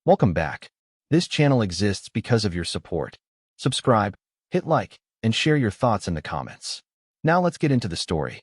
Welcome back. This channel exists because of your support. Subscribe, hit like, and share your thoughts in the comments. Now let's get into the story.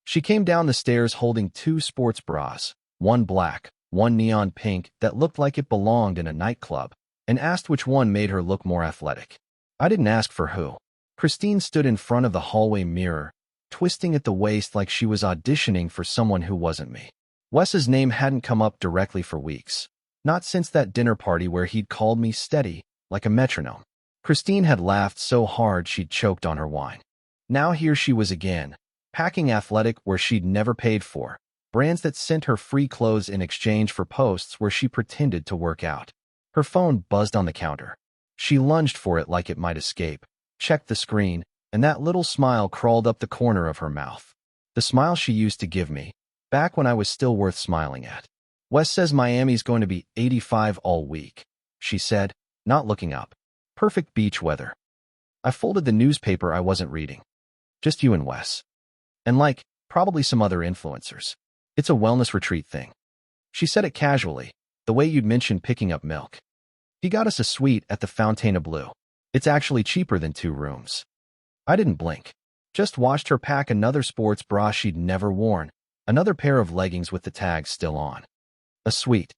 She came down the stairs holding two sports bras, one black, one neon pink that looked like it belonged in a nightclub, and asked which one made her look more athletic. I didn't ask for who. Christine stood in front of the hallway mirror, twisting at the waist like she was auditioning for someone who wasn't me. Wes's name hadn't come up directly for weeks. Not since that dinner party where he'd called me steady, like a metronome. Christine had laughed so hard she'd choked on her wine. Now here she was again, packing athletic where she'd never paid for, brands that sent her free clothes in exchange for posts where she pretended to work out. Her phone buzzed on the counter. She lunged for it like it might escape, checked the screen, and that little smile crawled up the corner of her mouth. The smile she used to give me, back when I was still worth smiling at. Wes says Miami's going to be 85 all week, she said, not looking up. Perfect beach weather. I folded the newspaper I wasn't reading. Just you and Wes. And probably some other influencers. It's a wellness retreat thing. She said it casually, the way you'd mentioned picking up milk. He got us a suite at the Fontainebleau. It's actually cheaper than 2 rooms. I didn't blink. Just watched her pack another sports bra she'd never worn, another pair of leggings with the tags still on. A suite.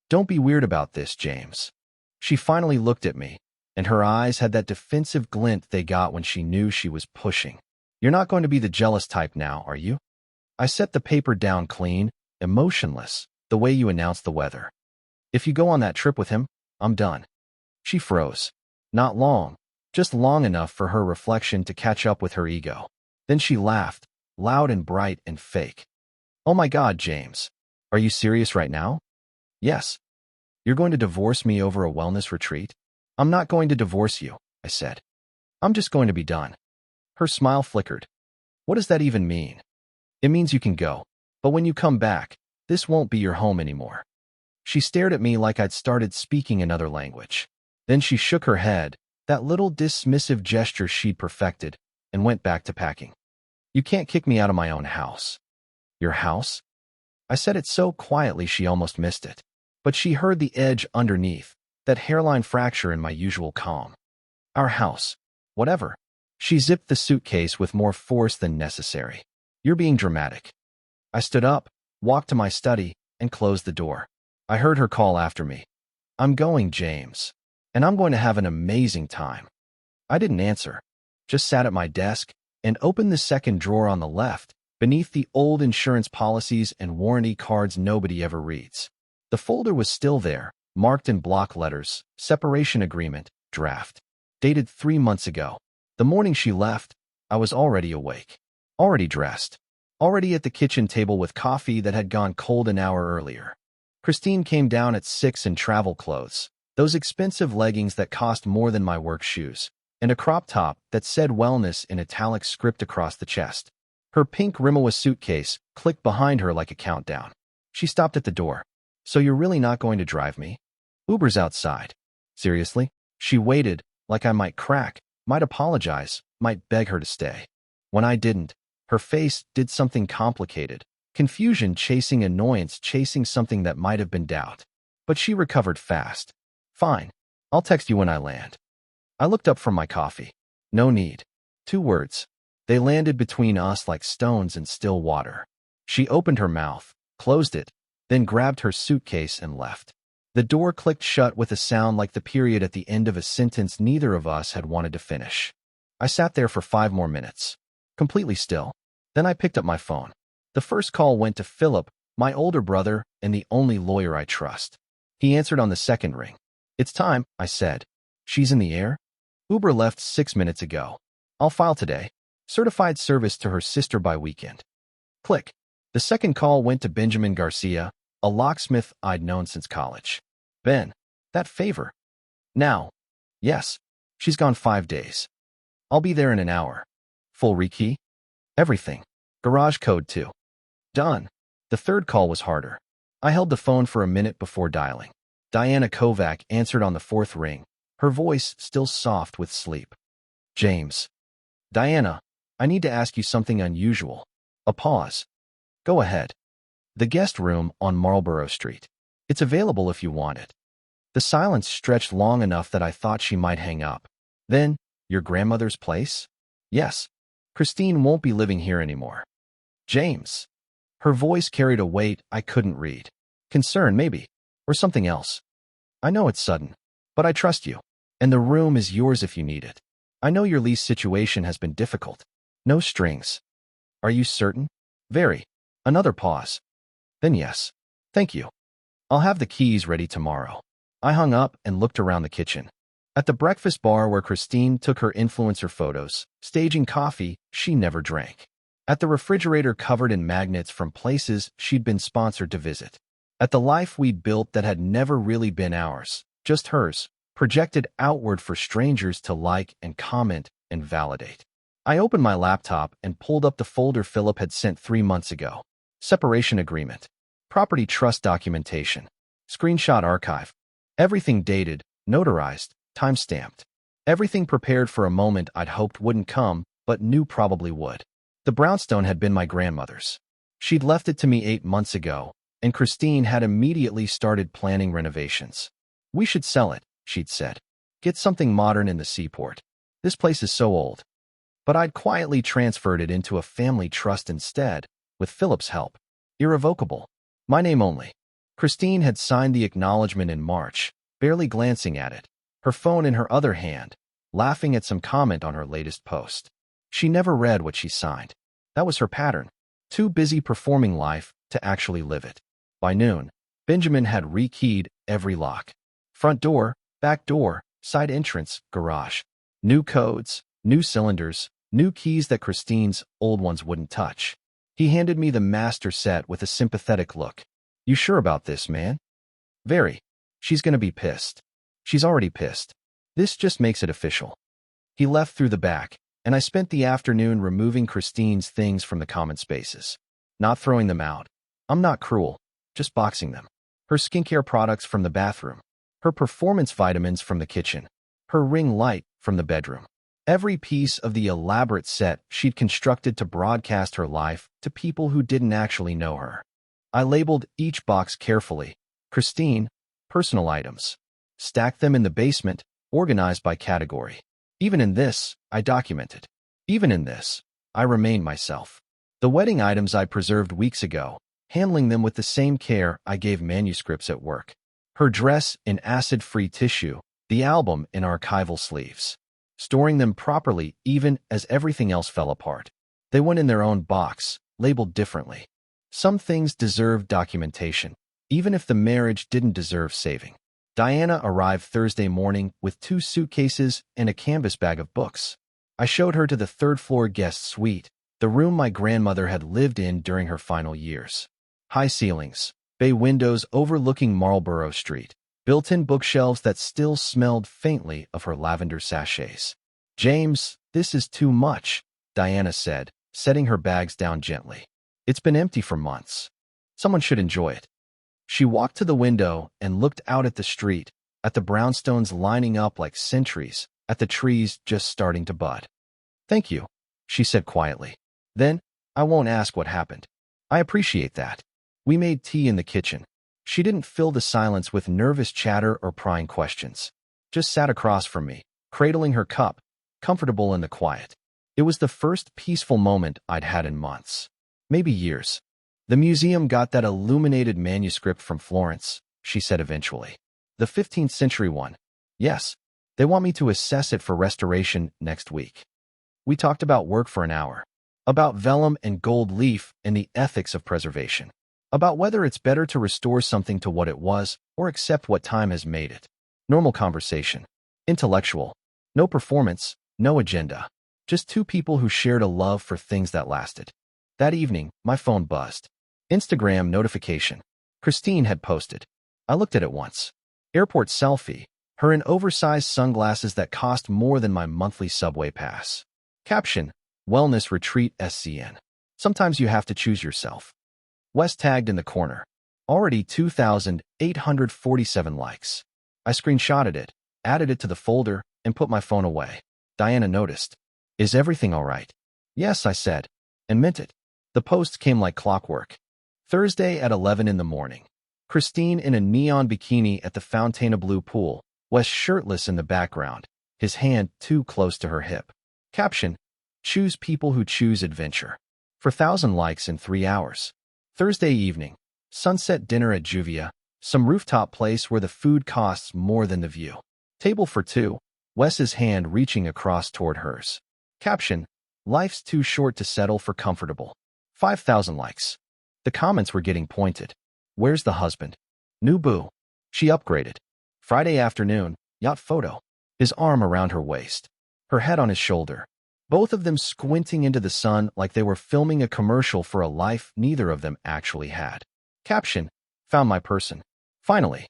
Don't be weird about this, James. She finally looked at me, and her eyes had that defensive glint they got when she knew she was pushing. You're not going to be the jealous type now, are you? I set the paper down clean, emotionless, the way you announce the weather. If you go on that trip with him, I'm done. She froze. Not long, just long enough for her reflection to catch up with her ego. Then she laughed, loud and bright and fake. Oh my God, James. Are you serious right now? Yes. You're going to divorce me over a wellness retreat? I'm not going to divorce you, I said. I'm just going to be done. Her smile flickered. What does that even mean? It means you can go, but when you come back, this won't be your home anymore. She stared at me like I'd started speaking another language. Then she shook her head, that little dismissive gesture she'd perfected, and went back to packing. You can't kick me out of my own house. Your house? I said it so quietly she almost missed it. But she heard the edge underneath, that hairline fracture in my usual calm. Our house. Whatever. She zipped the suitcase with more force than necessary. You're being dramatic. I stood up, walked to my study, and closed the door. I heard her call after me. I'm going, James. And I'm going to have an amazing time. I didn't answer. Just sat at my desk and opened the second drawer on the left, beneath the old insurance policies and warranty cards nobody ever reads. The folder was still there, marked in block letters, separation agreement, draft. Dated 3 months ago. The morning she left, I was already awake. Already dressed. Already at the kitchen table with coffee that had gone cold an hour earlier. Christine came down at 6 in travel clothes, those expensive leggings that cost more than my work shoes, and a crop top that said wellness in italic script across the chest. Her pink Rimawa suitcase clicked behind her like a countdown. She stopped at the door. So you're really not going to drive me? Uber's outside. Seriously? She waited, like I might crack, might apologize, might beg her to stay. When I didn't, her face did something complicated. Confusion chasing annoyance chasing something that might have been doubt. But she recovered fast. Fine. I'll text you when I land. I looked up from my coffee. No need. 2 words. They landed between us like stones in still water. She opened her mouth, closed it, then grabbed her suitcase and left. The door clicked shut with a sound like the period at the end of a sentence neither of us had wanted to finish. I sat there for 5 more minutes, completely still. Then I picked up my phone. The first call went to Philip, my older brother and the only lawyer I trust. He answered on the second ring. It's time, I said. She's in the air? Uber left 6 minutes ago. I'll file today. Certified service to her sister by weekend. Click. The second call went to Benjamin Garcia, a locksmith I'd known since college. Ben, that favor. Now. Yes. She's gone 5 days. I'll be there in an hour. Full rekey? Everything. Garage code too. Done. The third call was harder. I held the phone for a minute before dialing. Diana Kovac answered on the 4th ring, her voice still soft with sleep. James. Diana, I need to ask you something unusual. A pause. Go ahead. The guest room on Marlborough Street. It's available if you want it. The silence stretched long enough that I thought she might hang up. Then, your grandmother's place? Yes. Christine won't be living here anymore. James. Her voice carried a weight I couldn't read. Concern, maybe. Or something else. I know it's sudden, but I trust you. And the room is yours if you need it. I know your lease situation has been difficult. No strings. Are you certain? Very. Another pause. Then yes. Thank you. I'll have the keys ready tomorrow. I hung up and looked around the kitchen. At the breakfast bar where Christine took her influencer photos, staging coffee she never drank. At the refrigerator covered in magnets from places she'd been sponsored to visit. At the life we'd built that had never really been ours, just hers, projected outward for strangers to like and comment and validate. I opened my laptop and pulled up the folder Philip had sent 3 months ago. Separation agreement. Property trust documentation. Screenshot archive. Everything dated, notarized, time-stamped. Everything prepared for a moment I'd hoped wouldn't come, but knew probably would. The brownstone had been my grandmother's. She'd left it to me 8 months ago, and Christine had immediately started planning renovations. We should sell it, she'd said. Get something modern in the seaport. This place is so old. But I'd quietly transferred it into a family trust instead, with Philip's help. Irrevocable. My name only. Christine had signed the acknowledgement in March, barely glancing at it, her phone in her other hand, laughing at some comment on her latest post. She never read what she signed. That was her pattern. Too busy performing life to actually live it. By noon, Benjamin had rekeyed every lock. Front door, back door, side entrance, garage. New codes, new cylinders, new keys that Christine's old ones wouldn't touch. He handed me the master set with a sympathetic look. You sure about this, man? Very. She's gonna be pissed. She's already pissed. This just makes it official. He left through the back, and I spent the afternoon removing Christine's things from the common spaces. Not throwing them out. I'm not cruel, just boxing them. Her skincare products from the bathroom. Her performance vitamins from the kitchen. Her ring light from the bedroom. Every piece of the elaborate set she'd constructed to broadcast her life to people who didn't actually know her. I labeled each box carefully. Christine, personal items. Stacked them in the basement, organized by category. Even in this, I documented. Even in this, I remained myself. The wedding items I preserved weeks ago, handling them with the same care I gave manuscripts at work. Her dress in acid-free tissue, the album in archival sleeves. Storing them properly even as everything else fell apart. They went in their own box, labeled differently. Some things deserved documentation, even if the marriage didn't deserve saving. Diana arrived Thursday morning with 2 suitcases and a canvas bag of books. I showed her to the third-floor guest suite, the room my grandmother had lived in during her final years. High ceilings, bay windows overlooking Marlborough Street, built-in bookshelves that still smelled faintly of her lavender sachets. James, this is too much, Diana said, setting her bags down gently. It's been empty for months. Someone should enjoy it. She walked to the window and looked out at the street, at the brownstones lining up like sentries, at the trees just starting to bud. Thank you, she said quietly. Then, I won't ask what happened. I appreciate that. We made tea in the kitchen. She didn't fill the silence with nervous chatter or prying questions. Just sat across from me, cradling her cup, comfortable in the quiet. It was the first peaceful moment I'd had in months. Maybe years. The museum got that illuminated manuscript from Florence, she said eventually. The 15th century one. Yes. They want me to assess it for restoration next week. We talked about work for an hour. About vellum and gold leaf and the ethics of preservation. About whether it's better to restore something to what it was or accept what time has made it. Normal conversation. Intellectual. No performance, no agenda. Just 2 people who shared a love for things that lasted. That evening, my phone buzzed. Instagram notification. Christine had posted. I looked at it once. Airport selfie. Her in oversized sunglasses that cost more than my monthly subway pass. Caption. Wellness Retreat SCN. Sometimes you have to choose yourself. West tagged in the corner. Already 2,847 likes. I screenshotted it, added it to the folder, and put my phone away. Diana noticed. Is everything all right? Yes, I said, and meant it. The post came like clockwork. Thursday at 11 in the morning. Christine in a neon bikini at the Fontainebleau pool, Wes shirtless in the background, his hand too close to her hip. Caption: choose people who choose adventure. For 1,000 likes in 3 hours. Thursday evening, sunset dinner at Juvia, some rooftop place where the food costs more than the view. Table for 2, Wes's hand reaching across toward hers. Caption: life's too short to settle for comfortable. 5,000 likes. The comments were getting pointed. Where's the husband? New boo. She upgraded. Friday afternoon, yacht photo. His arm around her waist. Her head on his shoulder. Both of them squinting into the sun like they were filming a commercial for a life neither of them actually had. Caption: found my person. Finally.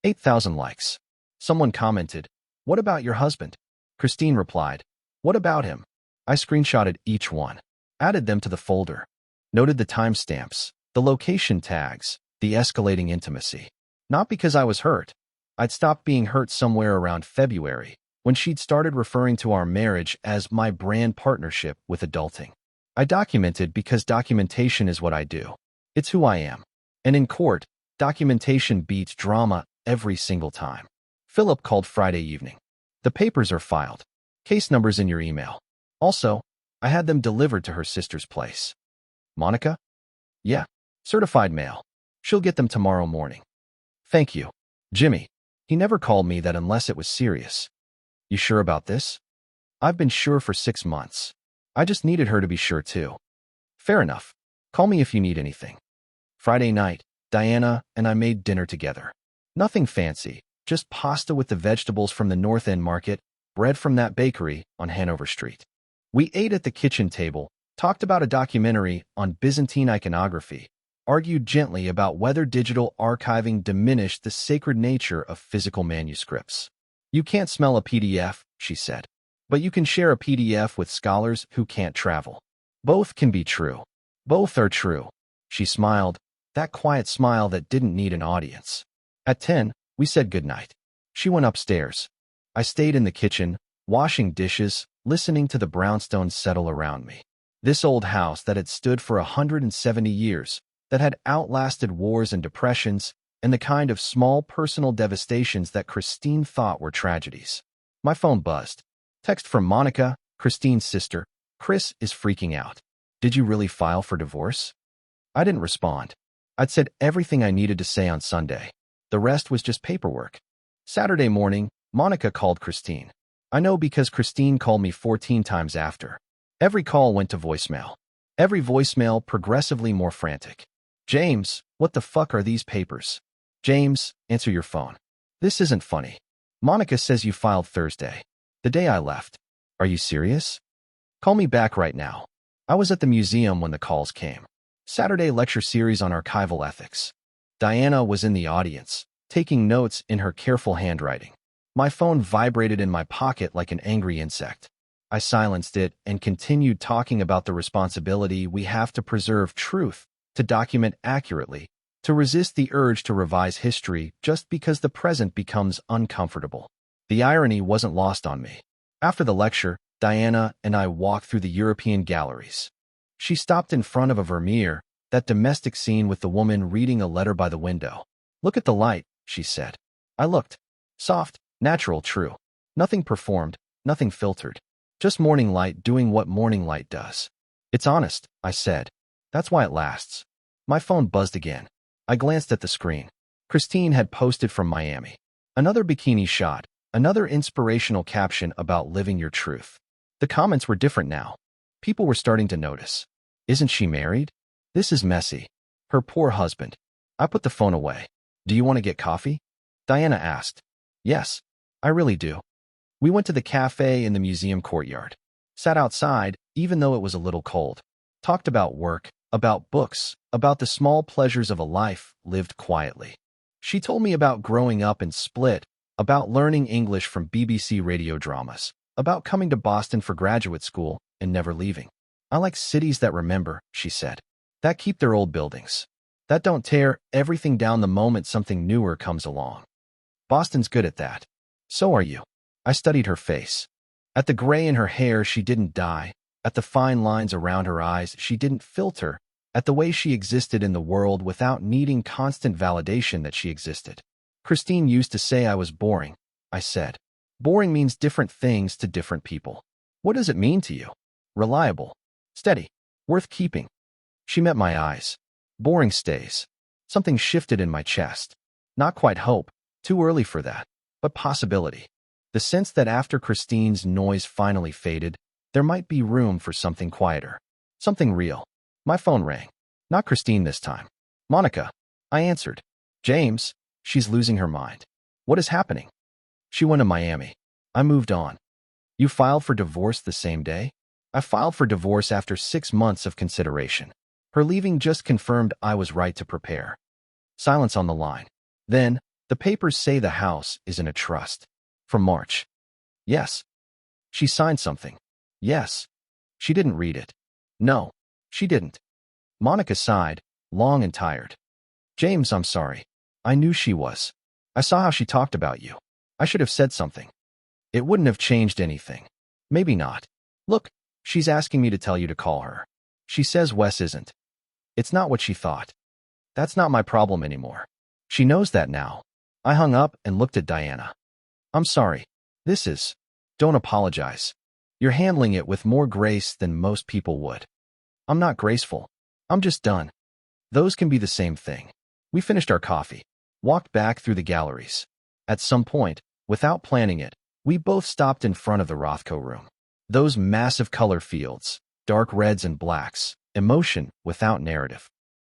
8,000 likes. Someone commented, what about your husband? Christine replied, what about him? I screenshotted each one. Added them to the folder. Noted the timestamps, the location tags, the escalating intimacy. Not because I was hurt. I'd stopped being hurt somewhere around February, when she'd started referring to our marriage as my brand partnership with adulting. I documented because documentation is what I do. It's who I am. And in court, documentation beats drama every single time. Philip called Friday evening. The papers are filed. Case numbers in your email. Also, I had them delivered to her sister's place. Monica? Yeah. Certified mail. She'll get them tomorrow morning. Thank you. Jimmy. He never called me that unless it was serious. You sure about this? I've been sure for 6 months. I just needed her to be sure too. Fair enough. Call me if you need anything. Friday night, Diana and I made dinner together. Nothing fancy, just pasta with the vegetables from the North End Market, bread from that bakery on Hanover Street. We ate at the kitchen table, talked about a documentary on Byzantine iconography, argued gently about whether digital archiving diminished the sacred nature of physical manuscripts. You can't smell a PDF, she said, but you can share a PDF with scholars who can't travel. Both can be true. Both are true. She smiled, that quiet smile that didn't need an audience. At 10, we said goodnight. She went upstairs. I stayed in the kitchen, washing dishes, listening to the brownstones settle around me. This old house that had stood for 170 years, that had outlasted wars and depressions, and the kind of small personal devastations that Christine thought were tragedies. My phone buzzed. Text from Monica, Christine's sister. Chris is freaking out. Did you really file for divorce? I didn't respond. I'd said everything I needed to say on Sunday. The rest was just paperwork. Saturday morning, Monica called Christine. I know because Christine called me 14 times after. Every call went to voicemail. Every voicemail progressively more frantic. James, what the fuck are these papers? James, answer your phone. This isn't funny. Monica says you filed Thursday. The day I left. Are you serious? Call me back right now. I was at the museum when the calls came. Saturday lecture series on archival ethics. Diana was in the audience, taking notes in her careful handwriting. My phone vibrated in my pocket like an angry insect. I silenced it and continued talking about the responsibility we have to preserve truth, to document accurately, to resist the urge to revise history just because the present becomes uncomfortable. The irony wasn't lost on me. After the lecture, Diana and I walked through the European galleries. She stopped in front of a Vermeer, that domestic scene with the woman reading a letter by the window. Look at the light, she said. I looked. Soft, natural, true. Nothing performed, nothing filtered. Just morning light doing what morning light does. It's honest, I said. That's why it lasts. My phone buzzed again. I glanced at the screen. Christine had posted from Miami. Another bikini shot, another inspirational caption about living your truth. The comments were different now. People were starting to notice. Isn't she married? This is messy. Her poor husband. I put the phone away. Do you want to get coffee? Diana asked. Yes, I really do. We went to the cafe in the museum courtyard. Sat outside, even though it was a little cold. Talked about work, about books, about the small pleasures of a life lived quietly. She told me about growing up in Split, about learning English from BBC radio dramas, about coming to Boston for graduate school and never leaving. I like cities that remember, she said, that keep their old buildings, that don't tear everything down the moment something newer comes along. Boston's good at that. So are you. I studied her face. At the gray in her hair, she didn't dye. At the fine lines around her eyes, she didn't filter. at the way she existed in the world without needing constant validation that she existed. Christine used to say I was boring, I said. Boring means different things to different people. What does it mean to you? Reliable, steady, worth keeping. She met my eyes. Boring stays. Something shifted in my chest. Not quite hope, too early for that, but possibility. The sense that after Christine's noise finally faded, there might be room for something quieter, something real. My phone rang. Not Christine this time. Monica. I answered. James. She's losing her mind. What is happening? She went to Miami. I moved on. You filed for divorce the same day? I filed for divorce after 6 months of consideration. Her leaving just confirmed I was right to prepare. Silence on the line. Then, the papers say the house is in a trust. From March. Yes. She signed something. Yes. She didn't read it. No, she didn't. Monica sighed, long and tired. James, I'm sorry. I knew she was. I saw how she talked about you. I should have said something. It wouldn't have changed anything. Maybe not. Look, she's asking me to tell you to call her. She says Wes isn't. It's not what she thought. That's not my problem anymore. She knows that now. I hung up and looked at Diana. I'm sorry. Don't apologize. You're handling it with more grace than most people would. I'm not graceful. I'm just done. Those can be the same thing. We finished our coffee, walked back through the galleries. At some point, without planning it, we both stopped in front of the Rothko room. Those massive color fields, dark reds and blacks, emotion without narrative.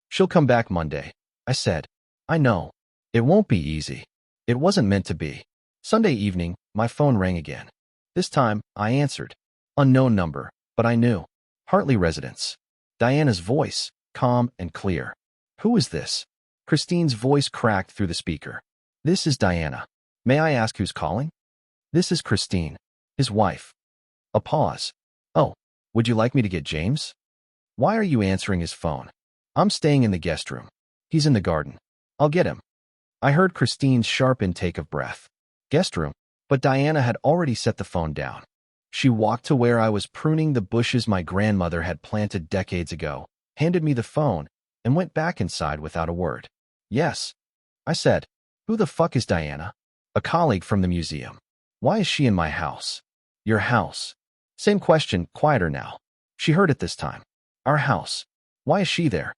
She'll come back Monday, I said. I know. It won't be easy. It wasn't meant to be. Sunday evening, my phone rang again. This time, I answered. Unknown number, but I knew. Hartley residence. Diana's voice, calm and clear. Who is this? Christine's voice cracked through the speaker. This is Diana. May I ask who's calling? This is Christine, his wife. A pause. Oh, would you like me to get James? Why are you answering his phone? I'm staying in the guest room. He's in the garden. I'll get him. I heard Christine's sharp intake of breath. Guest room? But Diana had already set the phone down. She walked to where I was pruning the bushes my grandmother had planted decades ago, handed me the phone, and went back inside without a word. Yes. I said. Who the fuck is Diana? A colleague from the museum. Why is she in my house? Your house. Same question, quieter now. She heard it this time. Our house. Why is she there?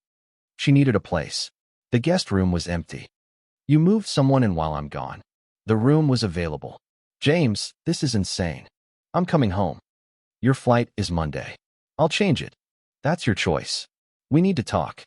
She needed a place. The guest room was empty. You moved someone in while I'm gone. The room was available. James, this is insane. I'm coming home. Your flight is Monday. I'll change it. That's your choice. We need to talk.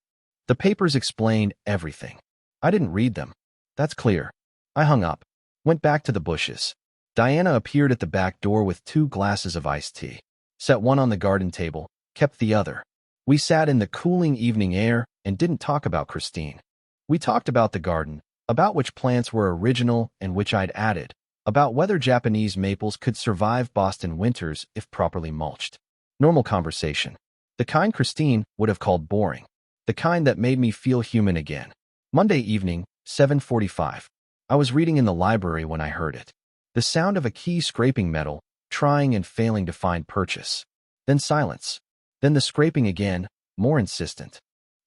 The papers explained everything. I didn't read them. That's clear. I hung up. Went back to the bushes. Diana appeared at the back door with 2 glasses of iced tea. Set one on the garden table, kept the other. We sat in the cooling evening air and didn't talk about Christine. We talked about the garden, about which plants were original and which I'd added, about whether Japanese maples could survive Boston winters if properly mulched. Normal conversation. The kind Christine would have called boring. The kind that made me feel human again. Monday evening, 7:45. I was reading in the library when I heard it. The sound of a key scraping metal, trying and failing to find purchase. Then silence. Then the scraping again, more insistent.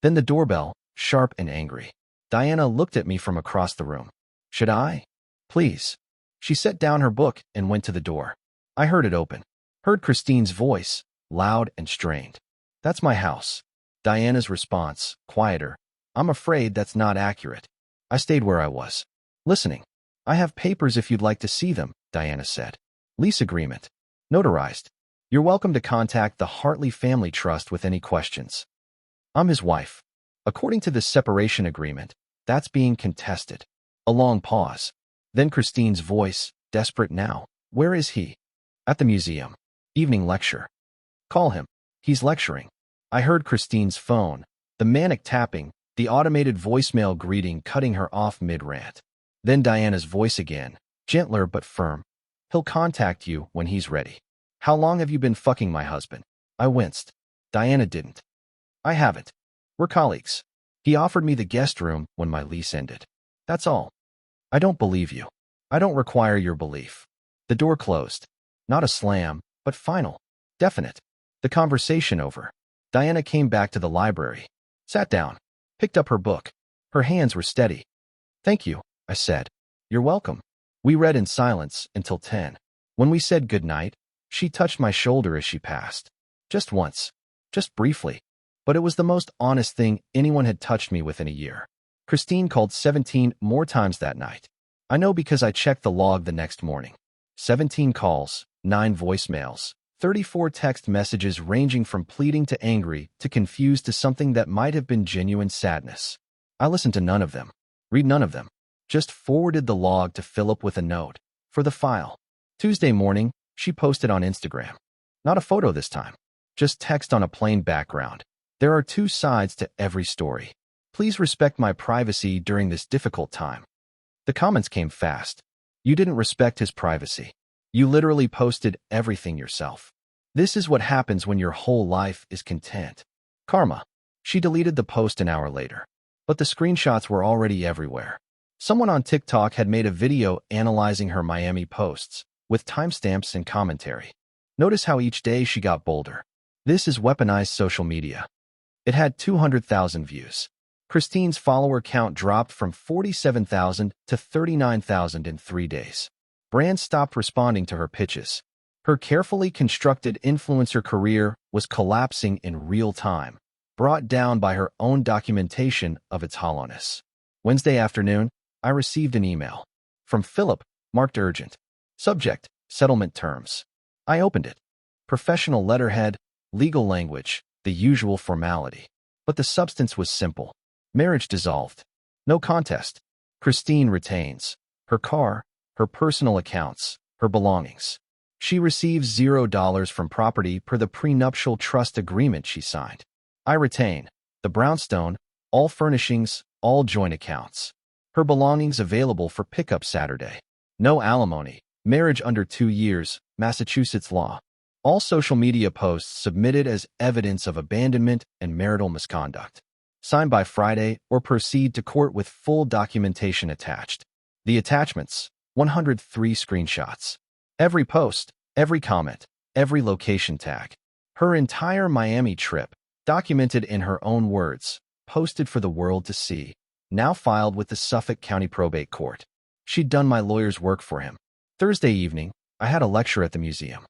Then the doorbell, sharp and angry. Diana looked at me from across the room. Should I? Please. She set down her book and went to the door. I heard it open. Heard Christine's voice, loud and strained. That's my house. Diana's response, quieter. I'm afraid that's not accurate. I stayed where I was. Listening. I have papers if you'd like to see them, Diana said. Lease agreement. Notarized. You're welcome to contact the Hartley Family Trust with any questions. I'm his wife. According to the separation agreement, that's being contested. A long pause. Then Christine's voice, desperate now. Where is he? At the museum. Evening lecture. Call him. He's lecturing. I heard Christine's phone, the manic tapping, the automated voicemail greeting cutting her off mid-rant. Then Diana's voice again, gentler but firm. He'll contact you when he's ready. How long have you been fucking my husband? I winced. Diana didn't. I haven't. We're colleagues. He offered me the guest room when my lease ended. That's all. I don't believe you. I don't require your belief. The door closed. Not a slam, but final. Definite. The conversation over. Diana came back to the library. Sat down, picked up her book. Her hands were steady. Thank you, I said. You're welcome. We read in silence until 10. When we said goodnight, she touched my shoulder as she passed. Just once. Just briefly. But it was the most honest thing anyone had touched me with in a year. Christine called 17 more times that night. I know because I checked the log the next morning. 17 calls, 9 voicemails, 34 text messages ranging from pleading to angry to confused to something that might have been genuine sadness. I listened to none of them, read none of them, just forwarded the log to Philip with a note for the file. Tuesday morning, she posted on Instagram. Not a photo this time, just text on a plain background. There are 2 sides to every story. Please respect my privacy during this difficult time. The comments came fast. You didn't respect his privacy. You literally posted everything yourself. This is what happens when your whole life is content. Karma. She deleted the post an hour later. But the screenshots were already everywhere. Someone on TikTok had made a video analyzing her Miami posts, with timestamps and commentary. Notice how each day she got bolder. This is weaponized social media. It had 200,000 views. Christine's follower count dropped from 47,000 to 39,000 in 3 days. Brands stopped responding to her pitches. Her carefully constructed influencer career was collapsing in real time, brought down by her own documentation of its hollowness. Wednesday afternoon, I received an email from Philip, marked urgent. Subject, settlement terms. I opened it. Professional letterhead, legal language, the usual formality. But the substance was simple. Marriage dissolved. No contest. Christine retains her car, her personal accounts, her belongings. She receives $0 from property per the prenuptial trust agreement she signed. I retain the brownstone, all furnishings, all joint accounts. Her belongings available for pickup Saturday. No alimony. Marriage under 2 years, Massachusetts law. All social media posts submitted as evidence of abandonment and marital misconduct. Sign by Friday or proceed to court with full documentation attached. The attachments, 103 screenshots. Every post, every comment, every location tag. Her entire Miami trip, documented in her own words, posted for the world to see, now filed with the Suffolk County Probate Court. She'd done my lawyer's work for him. Thursday evening, I had a lecture at the museum.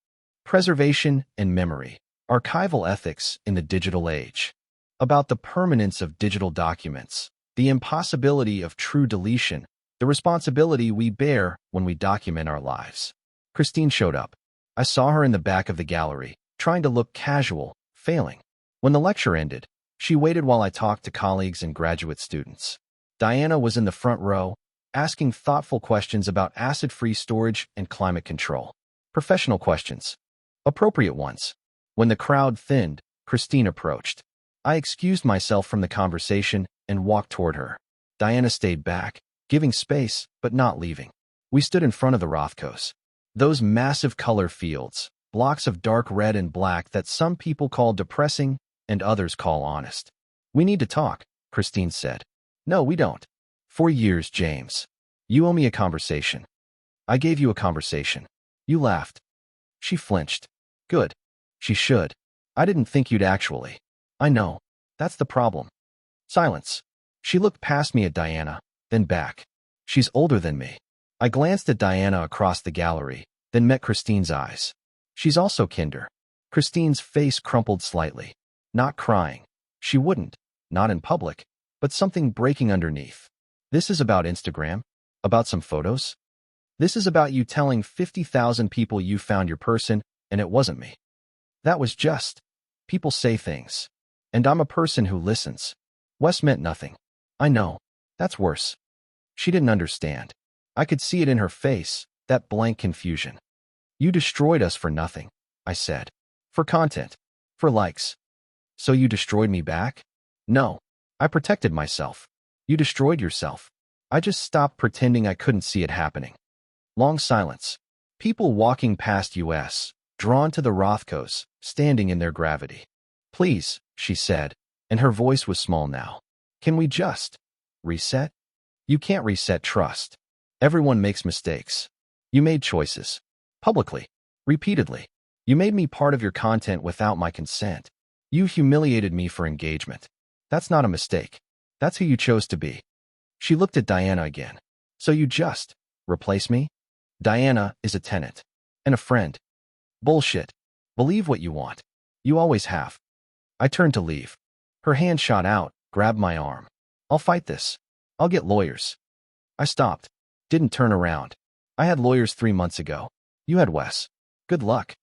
Preservation and Memory, Archival Ethics in the Digital Age. About the permanence of digital documents, the impossibility of true deletion, the responsibility we bear when we document our lives. Christine showed up. I saw her in the back of the gallery, trying to look casual, failing. When the lecture ended, she waited while I talked to colleagues and graduate students. Diana was in the front row, asking thoughtful questions about acid-free storage and climate control. Professional questions. Appropriate ones. When the crowd thinned, Christine approached. I excused myself from the conversation and walked toward her. Diana stayed back, giving space, but not leaving. We stood in front of the Rothkos. Those massive color fields, blocks of dark red and black that some people call depressing and others call honest. We need to talk, Christine said. No, we don't. 4 years, James. You owe me a conversation. I gave you a conversation. You laughed. She flinched. Good. She should. I didn't think you'd actually. I know. That's the problem. Silence. She looked past me at Diana, then back. She's older than me. I glanced at Diana across the gallery, then met Christine's eyes. She's also kinder. Christine's face crumpled slightly. Not crying. She wouldn't. Not in public. But something breaking underneath. This is about Instagram? About some photos? This is about you telling 50,000 people you found your person and it wasn't me. That was just. People say things. And I'm a person who listens. Wes meant nothing. I know. That's worse. She didn't understand. I could see it in her face, that blank confusion. You destroyed us for nothing, I said. For content. For likes. So you destroyed me back? No. I protected myself. You destroyed yourself. I just stopped pretending I couldn't see it happening. Long silence. People walking past us, drawn to the Rothkos, standing in their gravity. Please, she said, and her voice was small now. Can we just reset? You can't reset trust. Everyone makes mistakes. You made choices. Publicly. Repeatedly. You made me part of your content without my consent. You humiliated me for engagement. That's not a mistake. That's who you chose to be. She looked at Diana again. So you just replace me? Diana is a tenant. And a friend. Bullshit. Believe what you want. You always have. I turned to leave. Her hand shot out, grabbed my arm. I'll fight this. I'll get lawyers. I stopped. Didn't turn around. I had lawyers 3 months ago. You had Wes. Good luck.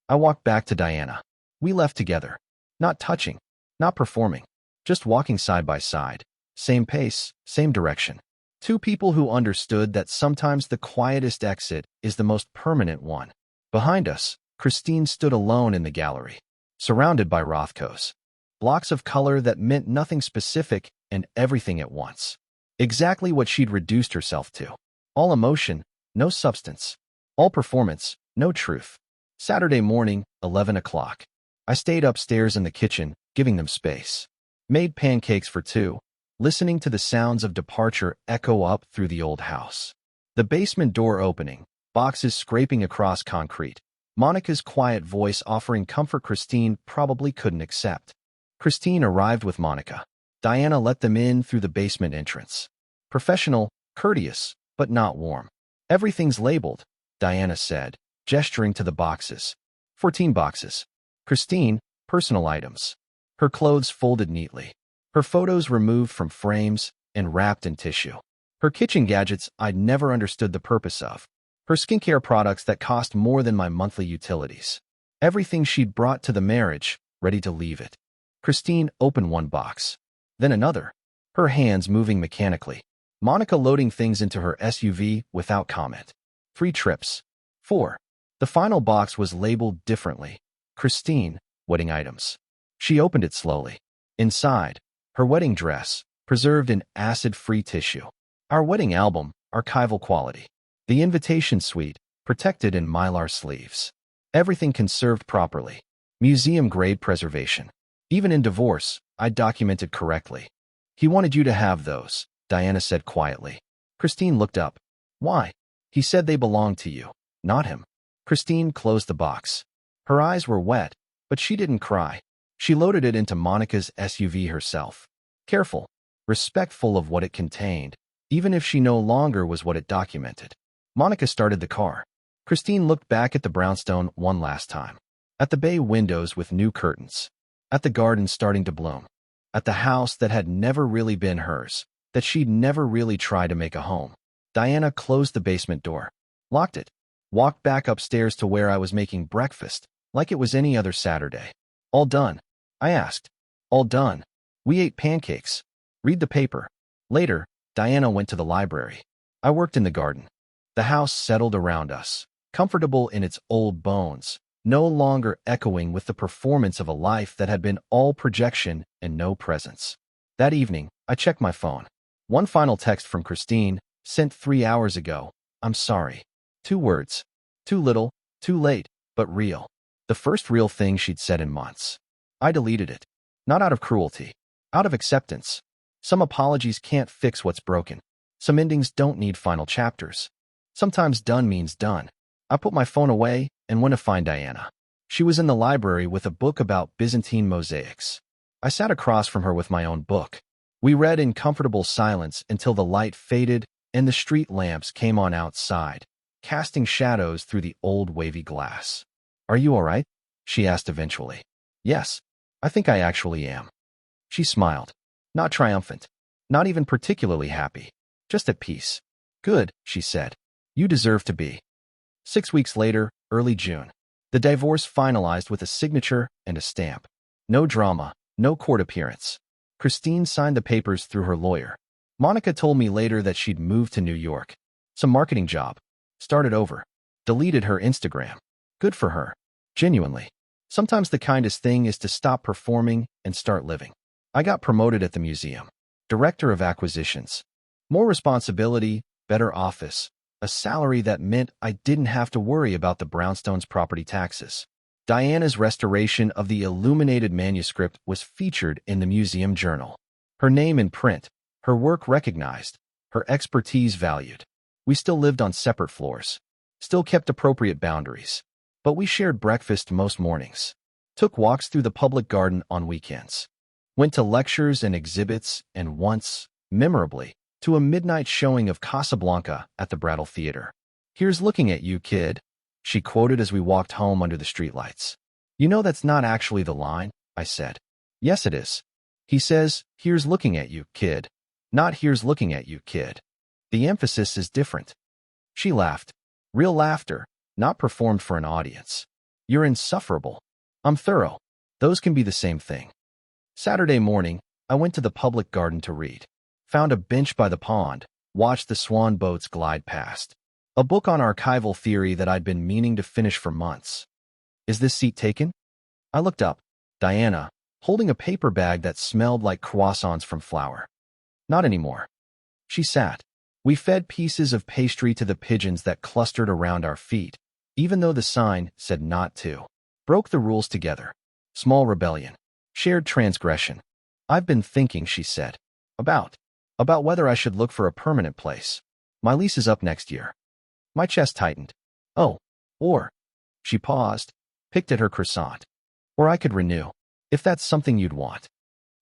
I walked back to Diana. We left together. Not touching. Not performing. Just walking side by side. Same pace, same direction. Two people who understood that sometimes the quietest exit is the most permanent one. Behind us, Christine stood alone in the gallery, surrounded by Rothkos. Blocks of color that meant nothing specific and everything at once. Exactly what she'd reduced herself to. All emotion, no substance. All performance, no truth. Saturday morning, 11 o'clock. I stayed upstairs in the kitchen, giving them space. Made pancakes for two, listening to the sounds of departure echo up through the old house. The basement door opening, boxes scraping across concrete. Monica's quiet voice offering comfort Christine probably couldn't accept. Christine arrived with Monica. Diana let them in through the basement entrance. Professional, courteous, but not warm. Everything's labeled, Diana said, gesturing to the boxes. 14 boxes. Christine, personal items. Her clothes folded neatly. Her photos removed from frames and wrapped in tissue. Her kitchen gadgets I'd never understood the purpose of. Her skincare products that cost more than my monthly utilities. Everything she'd brought to the marriage, ready to leave it. Christine opened one box. Then another. Her hands moving mechanically. Monica loading things into her SUV without comment. 3 trips. 4. The final box was labeled differently. Christine, wedding items. She opened it slowly. Inside, her wedding dress, preserved in acid-free tissue. Our wedding album, archival quality. The invitation suite, protected in mylar sleeves. Everything conserved properly. Museum-grade preservation. Even in divorce, I documented correctly. He wanted you to have those, Diana said quietly. Christine looked up. Why? He said they belonged to you, not him. Christine closed the box. Her eyes were wet, but she didn't cry. She loaded it into Monica's SUV herself. Careful, respectful of what it contained, even if she no longer was what it documented. Monica started the car. Christine looked back at the brownstone one last time. At the bay windows with new curtains. At the garden starting to bloom. At the house that had never really been hers, that she'd never really tried to make a home. Diana closed the basement door. Locked it. Walked back upstairs to where I was making breakfast, like it was any other Saturday. All done? I asked. All done. We ate pancakes. Read the paper. Later, Diana went to the library. I worked in the garden. The house settled around us, comfortable in its old bones, no longer echoing with the performance of a life that had been all projection and no presence. That evening, I checked my phone. One final text from Christine, sent 3 hours ago. I'm sorry. 2 words. Too little, too late, but real. The first real thing she'd said in months. I deleted it. Not out of cruelty. Out of acceptance. Some apologies can't fix what's broken. Some endings don't need final chapters. Sometimes done means done. I put my phone away and went to find Diana. She was in the library with a book about Byzantine mosaics. I sat across from her with my own book. We read in comfortable silence until the light faded and the street lamps came on outside, casting shadows through the old wavy glass. Are you all right? She asked eventually. Yes, I think I actually am. She smiled. Not triumphant. Not even particularly happy. Just at peace. Good, she said. You deserve to be. 6 weeks later, early June. The divorce finalized with a signature and a stamp. No drama, no court appearance. Christine signed the papers through her lawyer. Monica told me later that she'd moved to New York. Some marketing job. Started over. Deleted her Instagram. Good for her. Genuinely. Sometimes the kindest thing is to stop performing and start living. I got promoted at the museum. Director of acquisitions. More responsibility, better office. A salary that meant I didn't have to worry about the brownstones' property taxes. Diana's restoration of the illuminated manuscript was featured in the museum journal. Her name in print, her work recognized, her expertise valued. We still lived on separate floors. Still kept appropriate boundaries. But we shared breakfast most mornings. Took walks through the public garden on weekends. Went to lectures and exhibits, and once, memorably, to a midnight showing of Casablanca at the Brattle Theater. "Here's looking at you, kid," she quoted as we walked home under the streetlights. "You know that's not actually the line," I said. "Yes, it is. He says, 'Here's looking at you, kid.' Not 'Here's looking at you, kid.' The emphasis is different." She laughed. Real laughter, not performed for an audience. "You're insufferable." "I'm thorough." Those can be the same thing. Saturday morning, I went to the public garden to read. Found a bench by the pond, watched the swan boats glide past. A book on archival theory that I'd been meaning to finish for months. "Is this seat taken?" I looked up. Diana, holding a paper bag that smelled like croissants from flour. "Not anymore." She sat. We fed pieces of pastry to the pigeons that clustered around our feet, even though the sign said not to. Broke the rules together. Small rebellion. Shared transgression. "I've been thinking," she said. About whether I should look for a permanent place. My lease is up next year." My chest tightened. "Oh, or..." She paused, picked at her croissant. "Or I could renew, if that's something you'd want."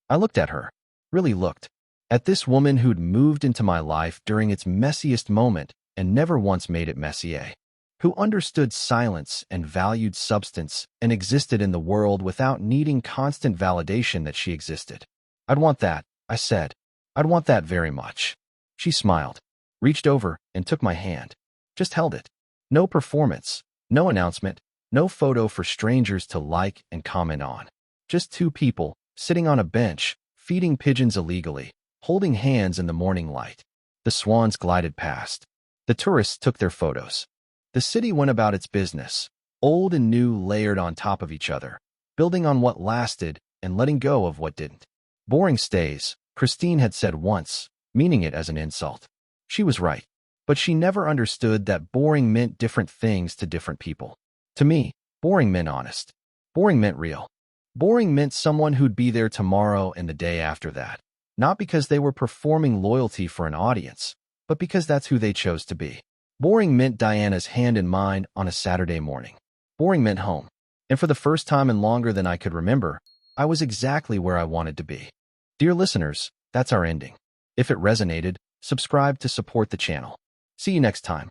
I looked at her, really looked, at this woman who'd moved into my life during its messiest moment and never once made it messier, who understood silence and valued substance and existed in the world without needing constant validation that she existed. "I'd want that," I said. "I'd want that very much." She smiled, reached over and took my hand. Just held it. No performance, no announcement, no photo for strangers to like and comment on. Just two people, sitting on a bench, feeding pigeons illegally, holding hands in the morning light. The swans glided past. The tourists took their photos. The city went about its business, old and new layered on top of each other, building on what lasted and letting go of what didn't. "Boring stays," Christine had said once, meaning it as an insult. She was right, but she never understood that boring meant different things to different people. To me, boring meant honest. Boring meant real. Boring meant someone who'd be there tomorrow and the day after that, not because they were performing loyalty for an audience, but because that's who they chose to be. Boring meant Diana's hand in mine on a Saturday morning. Boring meant home. And for the first time in longer than I could remember, I was exactly where I wanted to be. Dear listeners, that's our ending. If it resonated, subscribe to support the channel. See you next time.